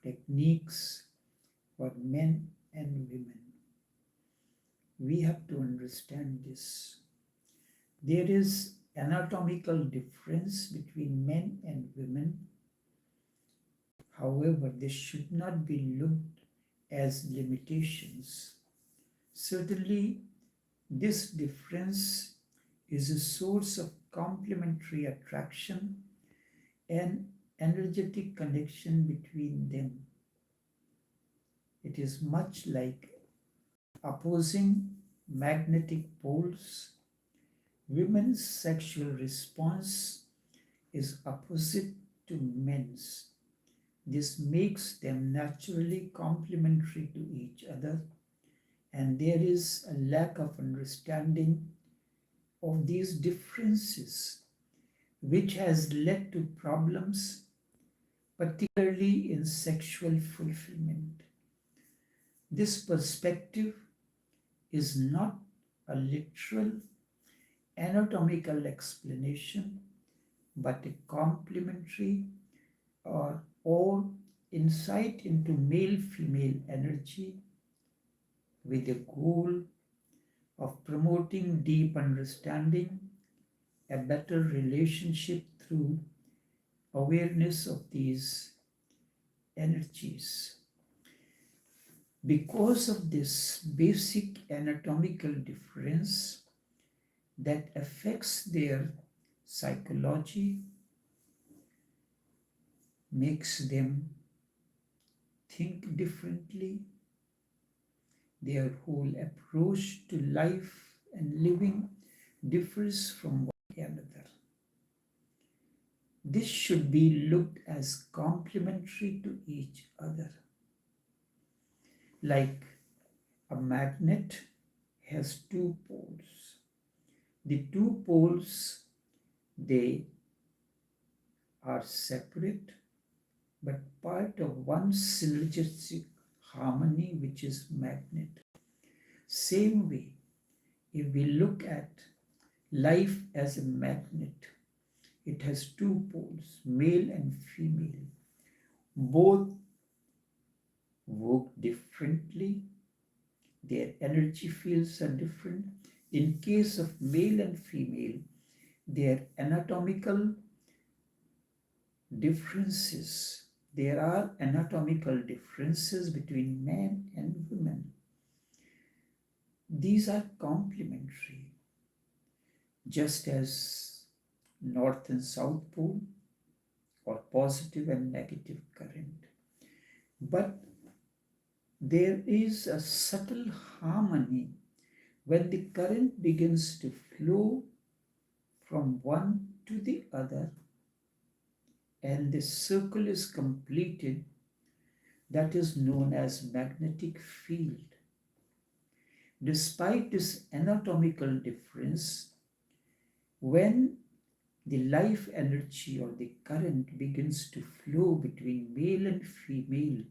techniques for men and women. We have to understand this. There is anatomical difference between men and women. However, this should not be looked as limitations. Certainly, this difference is a source of complementary attraction and energetic connection between them. It is much like opposing magnetic poles. Women's sexual response is opposite to men's. This makes them naturally complementary to each other, and there is a lack of understanding of these differences, which has led to problems, particularly in sexual fulfillment. This perspective is not a literal anatomical explanation, but a complementary or insight into male-female energy with the goal of promoting deep understanding, a better relationship through awareness of these energies. Because of this basic anatomical difference that affects their psychology, makes them think differently, their whole approach to life and living differs from one another. This should be looked as complementary to each other. Like a magnet has two poles. The two poles, they are separate, but part of one synergistic harmony, which is magnet. Same way, if we look at life as a magnet, it has two poles, male and female. Both work differently. Their energy fields are different. In case of male and female, their anatomical differences. There are anatomical differences between men and women. These are complementary, just as North and South Pole or positive and negative current. But there is a subtle harmony when the current begins to flow from one to the other and the circle is completed. That is known as magnetic field. Despite this anatomical difference, when the life energy or the current begins to flow between male and female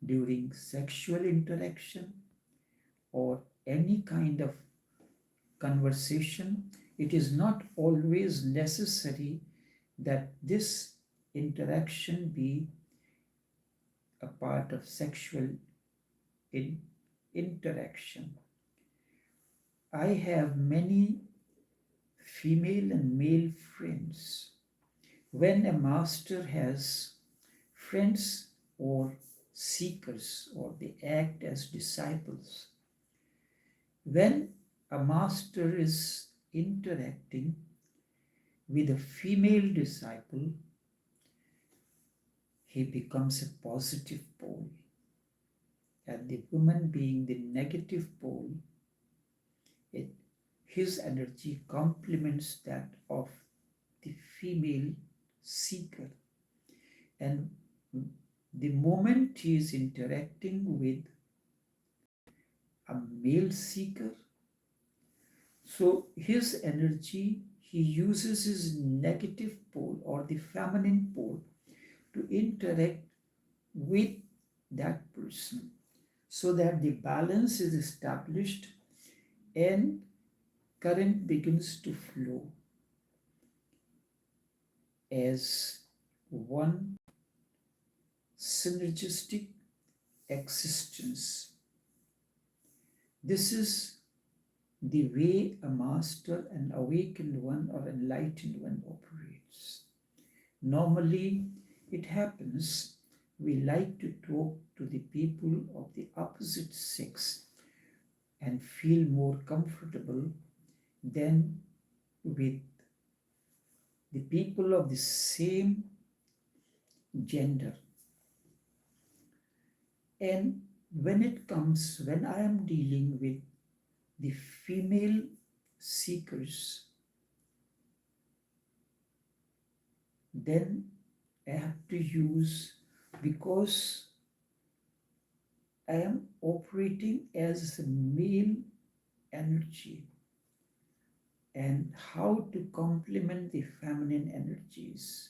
during sexual interaction or any kind of conversation, it is not always necessary that this interaction be a part of sexual interaction. I have many female and male friends. When a master has friends or seekers, or they act as disciples, when a master is interacting with a female disciple, he becomes a positive pole, and the woman being the negative pole, his energy complements that of the female seeker. And the moment he is interacting with a male seeker, so his energy, he uses his negative pole or the feminine pole to interact with that person so that the balance is established and current begins to flow as one synergistic existence. This is the way a master, an awakened one, or enlightened one operates. Normally, it happens we like to talk to the people of the opposite sex and feel more comfortable than with the people of the same gender. And when I am dealing with the female seekers, then I have to use, because I am operating as a male energy, and how to complement the feminine energies,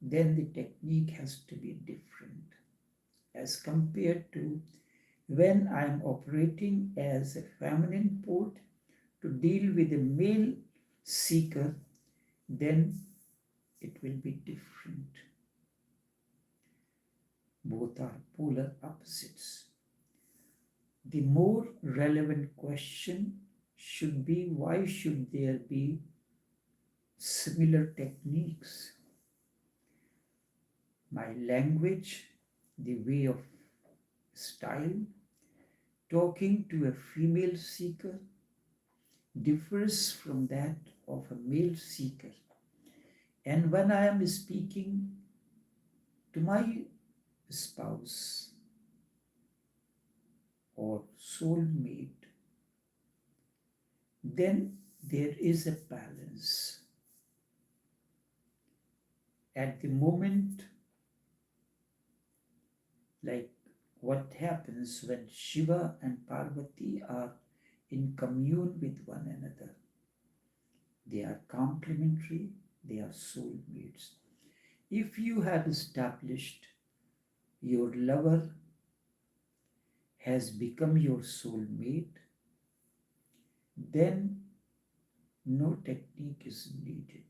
then the technique has to be different as compared to when I am operating as a feminine port to deal with a male seeker, then it will be different. Both are polar opposites. The more relevant question should be, why should there be similar techniques? My language, the way of style, talking to a female seeker differs from that of a male seeker. And when I am speaking to my spouse or soulmate, then there is a balance. At the moment, like what happens when Shiva and Parvati are in commune with one another. They are complementary, they are soulmates. If you have established your lover has become your soulmate, then no technique is needed.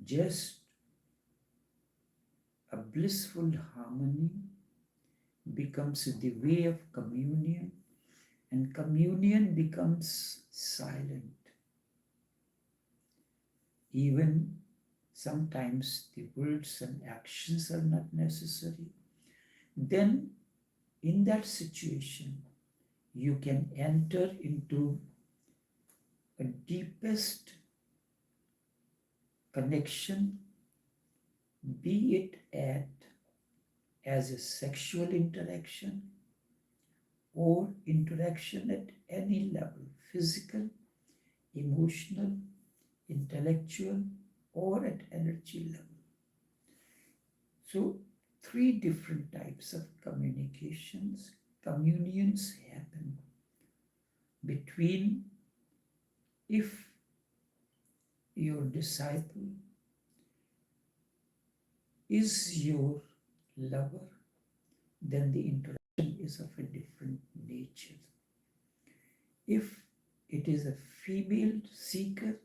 Just a blissful harmony becomes the way of communion, and communion becomes silent. Even sometimes the words and actions are not necessary. Then in that situation, you can enter into a deepest connection, be it as a sexual interaction or interaction at any level, physical, emotional, intellectual, or at energy level. So 3 different types of communions happen between, if your disciple is your lover, then the interaction is of a different nature. If it is a female seeker,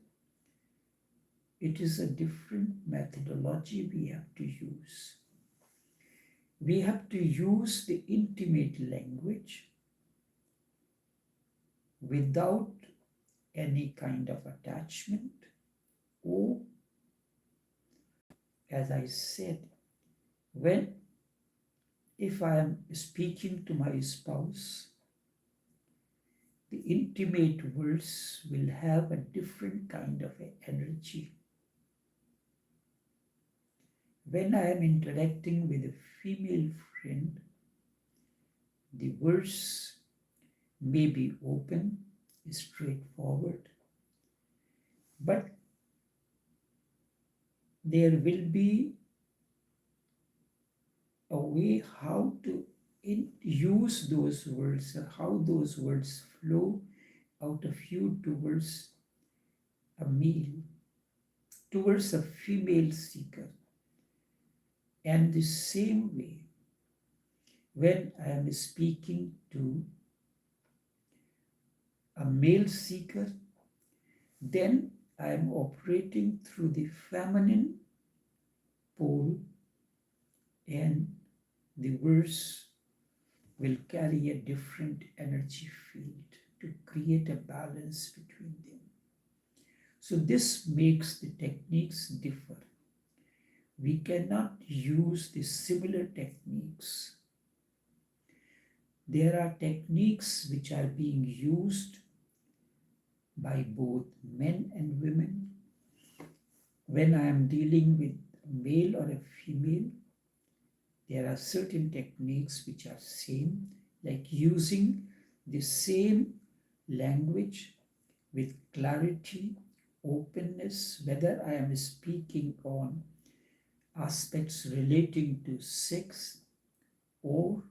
it is a different methodology we have to use. We have to use the intimate language without any kind of attachment, or, as I said, if I am speaking to my spouse, the intimate words will have a different kind of energy. When I am interacting with a female friend, the words may be open, straightforward, but there will be a way how to use those words, or how those words flow out of you towards a male, towards a female seeker. And the same way, when I am speaking to a male seeker, then I am operating through the feminine pole and the verse will carry a different energy field to create a balance between them. So this makes the techniques differ. We cannot use the similar techniques. There are techniques which are being used by both men and women. When I am dealing with a male or a female, there are certain techniques which are same, like using the same language with clarity, openness, whether I am speaking on aspects relating to sex or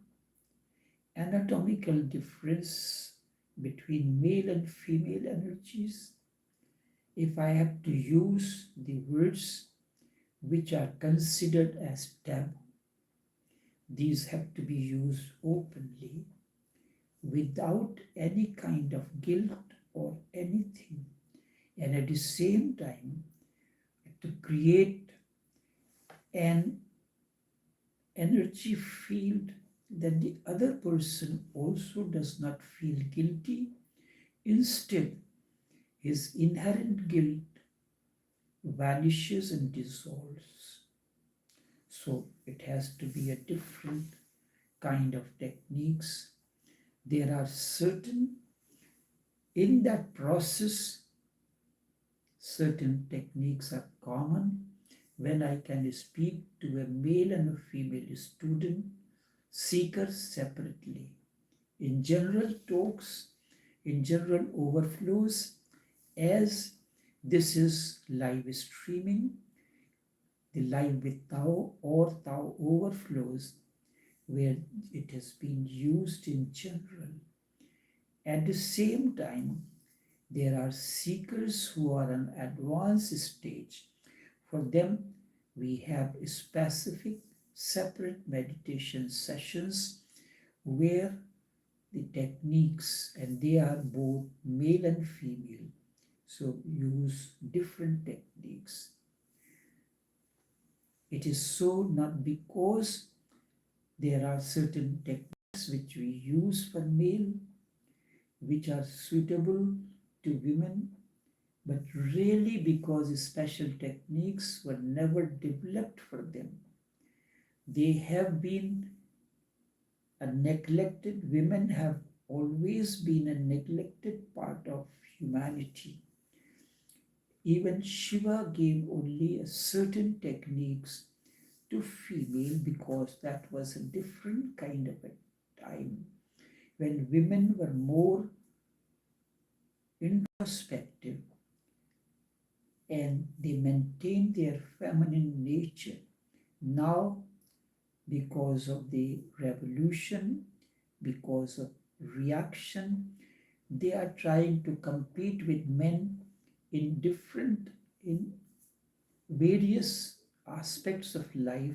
anatomical difference between male and female energies. If I have to use the words which are considered as taboo, these have to be used openly without any kind of guilt or anything, and at the same time to create an energy field that the other person also does not feel guilty. Instead, his inherent guilt vanishes and dissolves. So it has to be a different kind of techniques. There are certain, in that process, certain techniques are common. When I can speak to a male and a female student, seekers separately. In general talks, in general overflows, as this is live streaming, the live with Tao or Tao overflows, where it has been used in general. At the same time, there are seekers who are on advanced stage. For them, we have specific separate meditation sessions where the techniques, and they are both male and female, so use different techniques. It is so not because there are certain techniques which we use for male which are suitable to women, but really because special techniques were never developed for them. They have been neglected. Women have always been a neglected part of humanity. Even Shiva gave only a certain techniques to female because that was a different kind of a time when women were more introspective and they maintained their feminine nature. Now, because of the revolution, because of reaction, they are trying to compete with men in various aspects of life.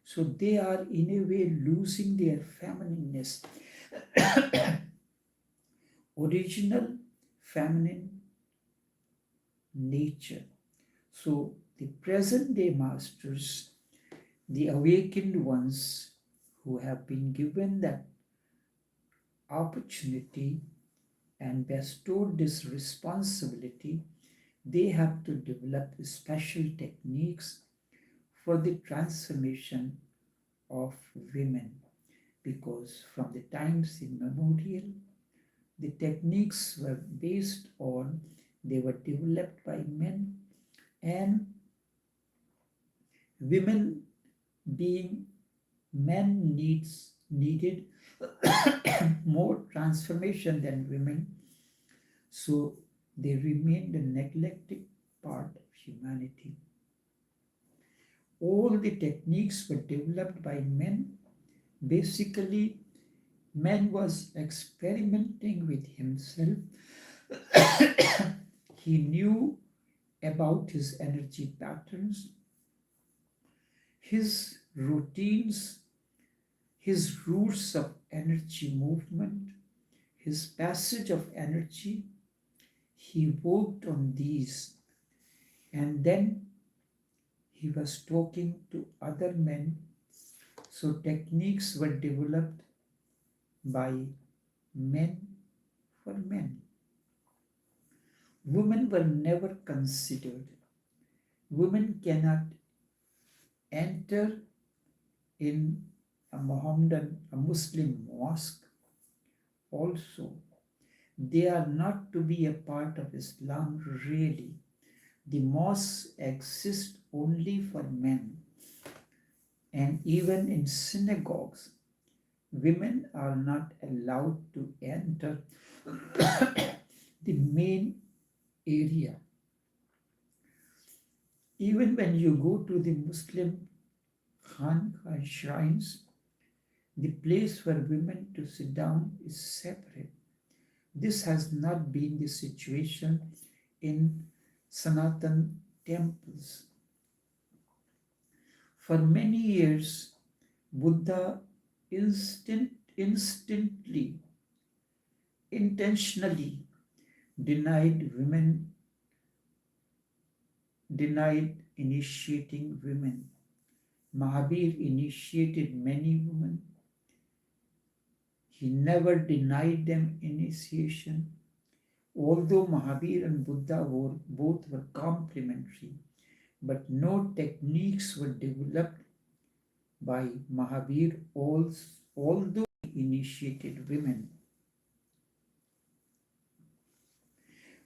So they are in a way losing their feminineness, original feminine nature. So the present day masters, the awakened ones who have been given that opportunity and bestowed this responsibility, they have to develop special techniques for the transformation of women, because from the times immemorial, the techniques were based on, they were developed by men, and women being men needed more transformation than women, so they remained a neglected part of humanity. All the techniques were developed by men. Basically, man was experimenting with himself. He knew about his energy patterns, his routines, his routes of energy movement, his passage of energy. He worked on these, and then he was talking to other men So techniques were developed by men for men. Women were never considered. Women cannot enter in a a Muslim mosque also. They are not to be a part of Islam really. The mosques exist only for men. And even in synagogues, women are not allowed to enter the main area. Even when you go to the Muslim Khanqa shrines, the place for women to sit down is separate. This has not been the situation in Sanatan temples. For many years, Buddha instantly, intentionally denied initiating women. Mahabir initiated many women. He never denied them initiation. Although Mahabir and Buddha both were complementary, but no techniques were developed by Mahabir, although he initiated women.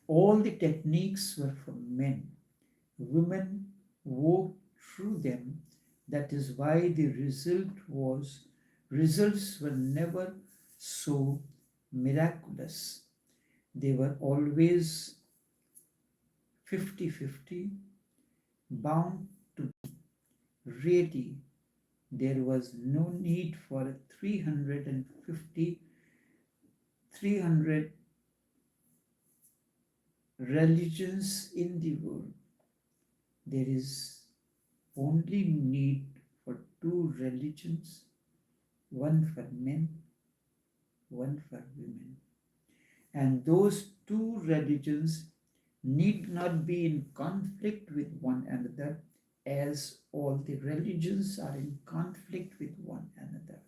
All the techniques were for men. Women walked through them. That is why the results were never so miraculous. They were always 50-50, bound to be ready. There was no need for a 300 religions in the world. There is only need for two religions, one for men, one for women. And those two religions need not be in conflict with one another, as all the religions are in conflict with one another.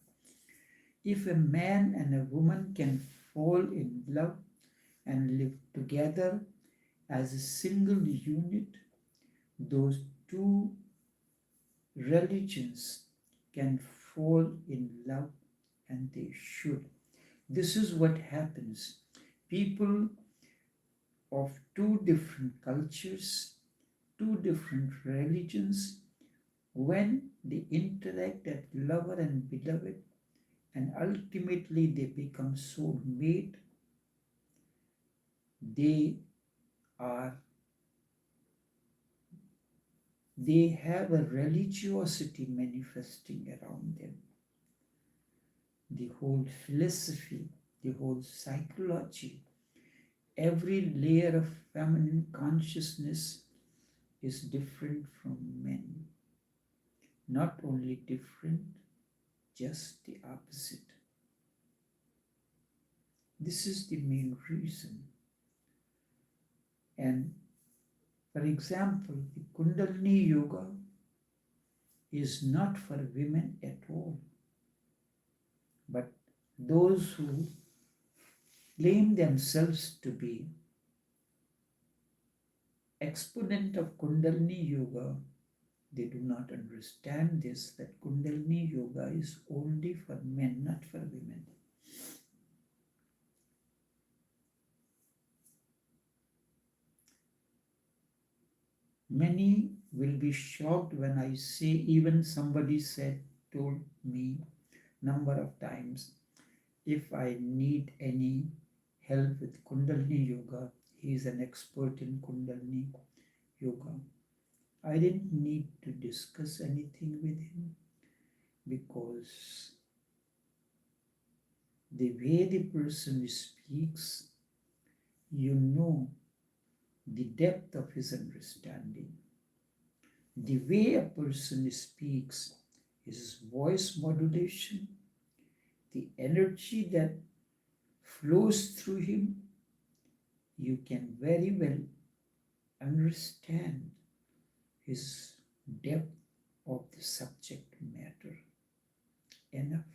If a man and a woman can fall in love and live together as a single unit, those two religions can fall in love, and they should. This is what happens. People of two different cultures, two different religions, when they interact as lover and beloved, and ultimately they become soulmate, they have a religiosity manifesting around them. The whole philosophy, the whole psychology, every layer of feminine consciousness is different from men. Not only different, just the opposite. This is the main reason. And for example, the Kundalini Yoga is not for women at all, but those who claim themselves to be exponent of Kundalini Yoga, they do not understand this, that Kundalini Yoga is only for men, not for women. Many will be shocked when I say, even somebody told me number of times, if I need any help with Kundalini Yoga, he is an expert in Kundalini Yoga. I didn't need to discuss anything with him, because the way the person speaks, you know the depth of his understanding. The way a person speaks, his voice modulation, the energy that flows through him, you can very well understand his depth of the subject matter. enough.